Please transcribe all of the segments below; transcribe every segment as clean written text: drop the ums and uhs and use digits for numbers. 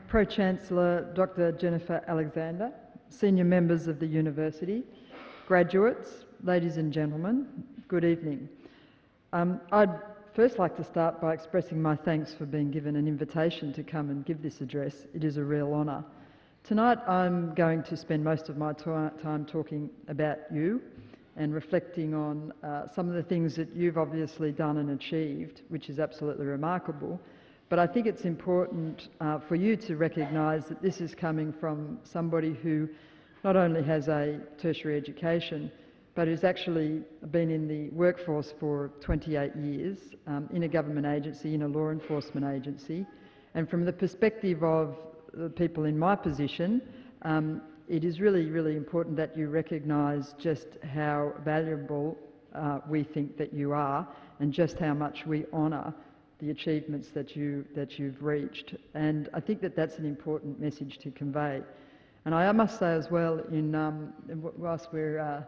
Pro-Chancellor Dr Jennifer Alexander, senior members of the University, graduates, ladies and gentlemen, good evening. I'd first like to start by expressing my thanks for being given an invitation to come and give this address. It is a real honour. Tonight I'm going to spend most of my time talking about you and reflecting on some of the things that you've obviously done and achieved, which is absolutely remarkable. But I think it's important for you to recognise that this is coming from somebody who not only has a tertiary education, but who's actually been in the workforce for 28 years in a government agency, in a law enforcement agency. And from the perspective of the people in my position, it is really, really important that you recognise just how valuable we think that you are and just how much we honour the achievements that you've reached. And I think that that's an important message to convey. And I must say as well, whilst we're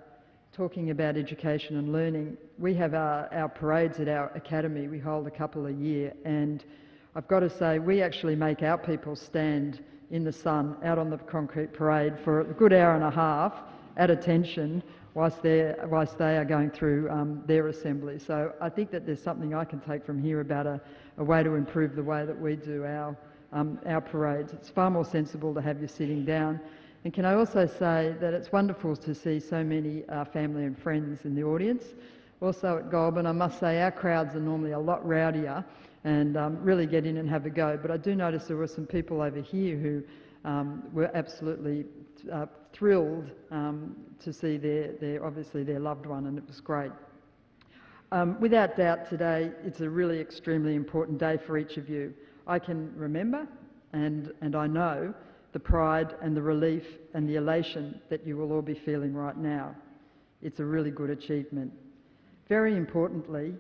talking about education and learning, we have our parades at our academy. We hold a couple a year, and I've got to say we actually make our people stand in the sun out on the concrete parade for a good hour and a half at attention whilst they are going through their assembly. So I think that there's something I can take from here about a way to improve the way that we do our parades. It's far more sensible to have you sitting down. And can I also say that it's wonderful to see so many family and friends in the audience. Also at Goulburn, I must say our crowds are normally a lot rowdier and really get in and have a go. But I do notice there were some people over here who were absolutely thrilled to see obviously their loved one, and it was great. Without doubt today, it's a really extremely important day for each of you. I can remember and I know the pride and the relief and the elation that you will all be feeling right now. It's a really good achievement. Very importantly,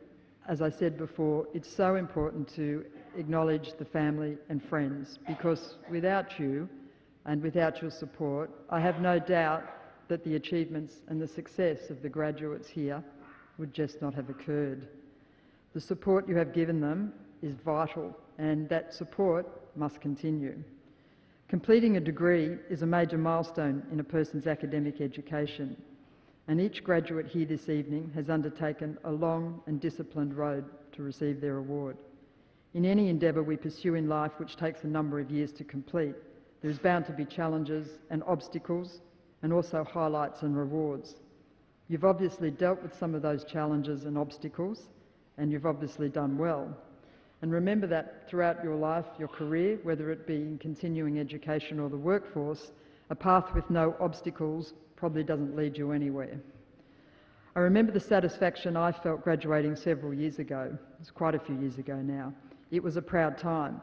as I said before, it's so important to acknowledge the family and friends, because without you and without your support, I have no doubt that the achievements and the success of the graduates here would just not have occurred. The support you have given them is vital, and that support must continue. Completing a degree is a major milestone in a person's academic education, and each graduate here this evening has undertaken a long and disciplined road to receive their award. In any endeavour we pursue in life which takes a number of years to complete, there is bound to be challenges and obstacles, and also highlights and rewards. You've obviously dealt with some of those challenges and obstacles, and you've obviously done well. And remember that throughout your life, your career, whether it be in continuing education or the workforce, a path with no obstacles probably doesn't lead you anywhere. I remember the satisfaction I felt graduating several years ago. It's quite a few years ago now. It was a proud time.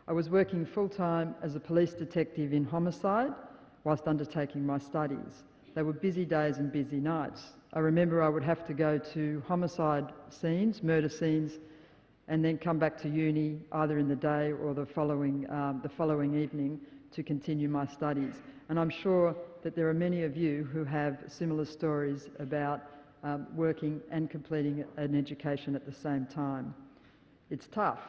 I was working full-time as a police detective in homicide whilst undertaking my studies. They were busy days and busy nights. I remember I would have to go to homicide scenes, murder scenes, and then come back to uni either in the day or the following evening to continue my studies. And I'm sure that there are many of you who have similar stories about working and completing an education at the same time. It's tough,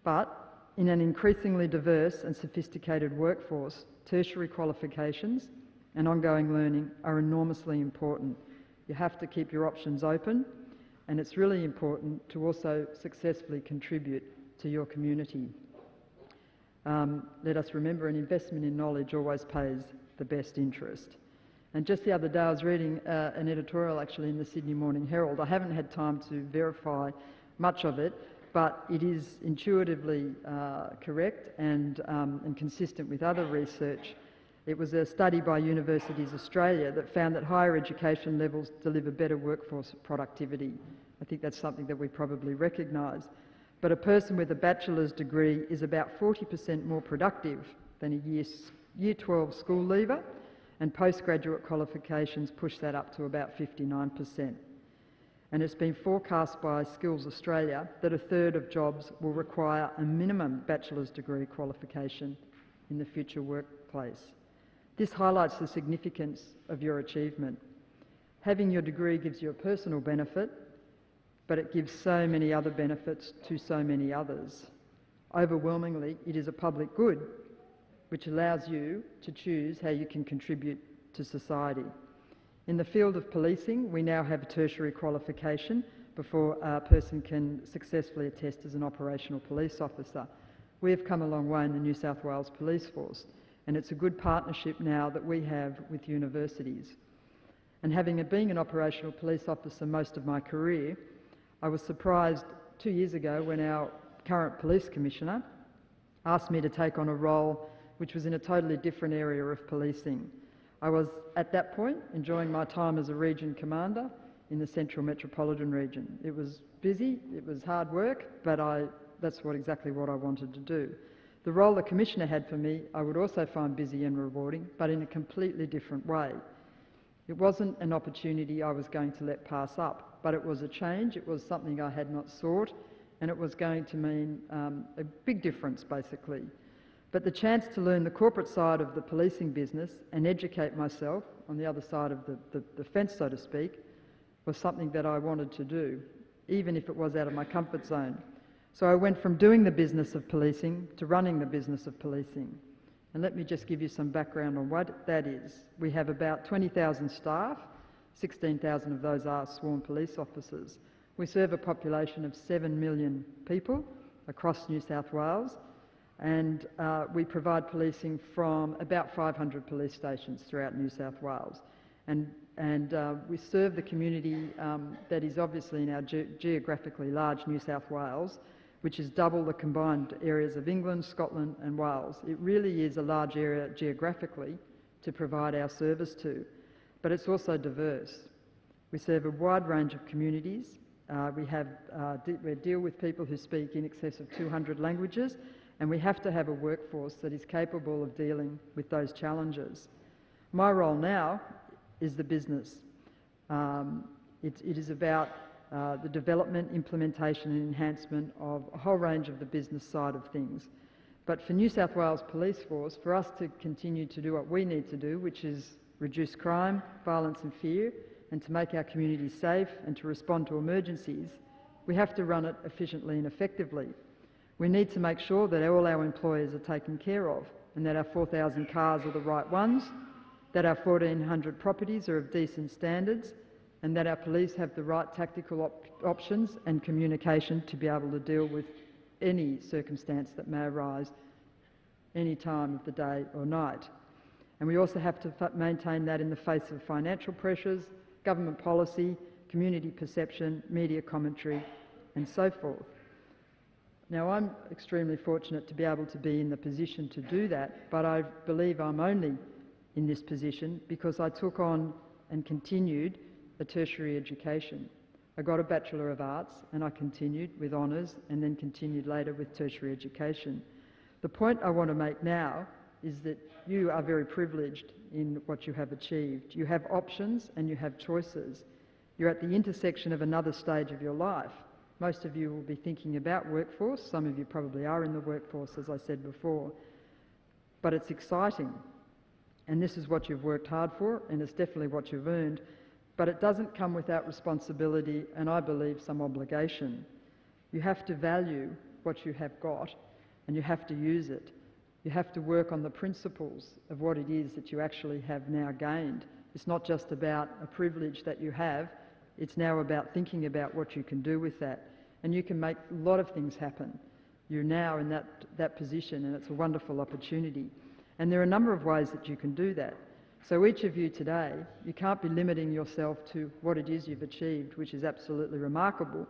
but in an increasingly diverse and sophisticated workforce, tertiary qualifications and ongoing learning are enormously important. You have to keep your options open, and it's really important to also successfully contribute to your community. Let us remember, an investment in knowledge always pays the best interest. And just the other day I was reading an editorial actually in the Sydney Morning Herald. I haven't had time to verify much of it, but it is intuitively correct and consistent with other research. It was a study by Universities Australia that found that higher education levels deliver better workforce productivity. I think that's something that we probably recognise. But a person with a bachelor's degree is about 40% more productive than a Year 12 school leaver, and postgraduate qualifications push that up to about 59%. And it's been forecast by Skills Australia that a third of jobs will require a minimum bachelor's degree qualification in the future workplace. This highlights the significance of your achievement. Having your degree gives you a personal benefit, but it gives so many other benefits to so many others. Overwhelmingly, it is a public good, which allows you to choose how you can contribute to society. In the field of policing, we now have a tertiary qualification before a person can successfully attest as an operational police officer. We have come a long way in the New South Wales Police Force, and it's a good partnership now that we have with universities. And having been an operational police officer most of my career, I was surprised 2 years ago when our current police commissioner asked me to take on a role which was in a totally different area of policing. I was, at that point, enjoying my time as a region commander in the Central Metropolitan Region. It was busy, it was hard work, but that's exactly what I wanted to do. The role the Commissioner had for me, I would also find busy and rewarding, but in a completely different way. It wasn't an opportunity I was going to let pass up, but it was a change, it was something I had not sought, and it was going to mean a big difference, basically. But the chance to learn the corporate side of the policing business and educate myself on the other side of the fence, so to speak, was something that I wanted to do, even if it was out of my comfort zone. So I went from doing the business of policing to running the business of policing. And let me just give you some background on what that is. We have about 20,000 staff, 16,000 of those are sworn police officers. We serve a population of 7 million people across New South Wales, and we provide policing from about 500 police stations throughout New South Wales. And we serve the community that is obviously in our geographically large New South Wales, which is double the combined areas of England, Scotland and Wales. It really is a large area geographically to provide our service to, but it's also diverse. We serve a wide range of communities. We deal with people who speak in excess of 200 languages, and we have to have a workforce that is capable of dealing with those challenges. My role now is the business. It is about the development, implementation and enhancement of a whole range of the business side of things. But for New South Wales Police Force, for us to continue to do what we need to do, which is reduce crime, violence and fear, and to make our communities safe and to respond to emergencies, we have to run it efficiently and effectively. We need to make sure that all our employees are taken care of and that our 4,000 cars are the right ones, that our 1,400 properties are of decent standards, and that our police have the right tactical options and communication to be able to deal with any circumstance that may arise any time of the day or night. And we also have to maintain that in the face of financial pressures, government policy, community perception, media commentary and so forth. Now, I'm extremely fortunate to be able to be in the position to do that, but I believe I'm only in this position because I took on and continued a tertiary education. I got a Bachelor of Arts and I continued with honours and then continued later with tertiary education. The point I want to make now is that you are very privileged in what you have achieved. You have options and you have choices. You're at the intersection of another stage of your life. Most of you will be thinking about workforce. Some of you probably are in the workforce, as I said before. But it's exciting. And this is what you've worked hard for, and it's definitely what you've earned. But it doesn't come without responsibility and, I believe, some obligation. You have to value what you have got and you have to use it. You have to work on the principles of what it is that you actually have now gained. It's not just about a privilege that you have, it's now about thinking about what you can do with that. And you can make a lot of things happen. You're now in that position and it's a wonderful opportunity. And there are a number of ways that you can do that. So each of you today, you can't be limiting yourself to what it is you've achieved, which is absolutely remarkable,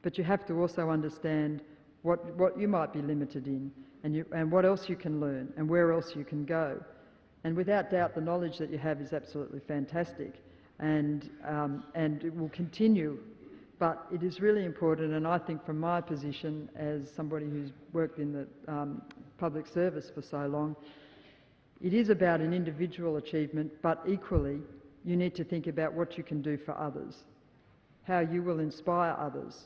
but you have to also understand what you might be limited in and what else you can learn and where else you can go. And without doubt, the knowledge that you have is absolutely fantastic and it will continue, but it is really important, and I think from my position as somebody who's worked in the public service for so long, it is about an individual achievement, but equally you need to think about what you can do for others, how you will inspire others,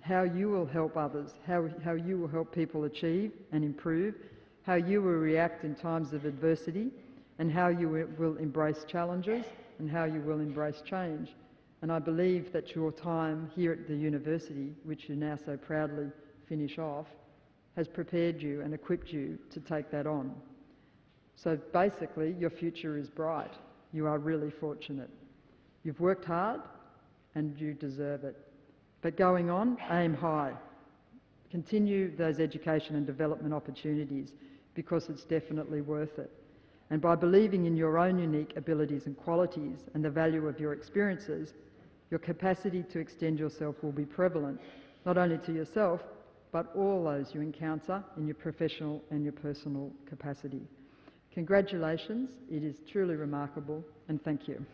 how you will help others, how you will help people achieve and improve, how you will react in times of adversity, and how you will embrace challenges and how you will embrace change. And I believe that your time here at the university, which you now so proudly finish off, has prepared you and equipped you to take that on. So basically, your future is bright. You are really fortunate. You've worked hard and you deserve it. But going on, aim high. Continue those education and development opportunities because it's definitely worth it. And by believing in your own unique abilities and qualities and the value of your experiences, your capacity to extend yourself will be prevalent, not only to yourself, but all those you encounter in your professional and your personal capacity. Congratulations, it is truly remarkable, and thank you.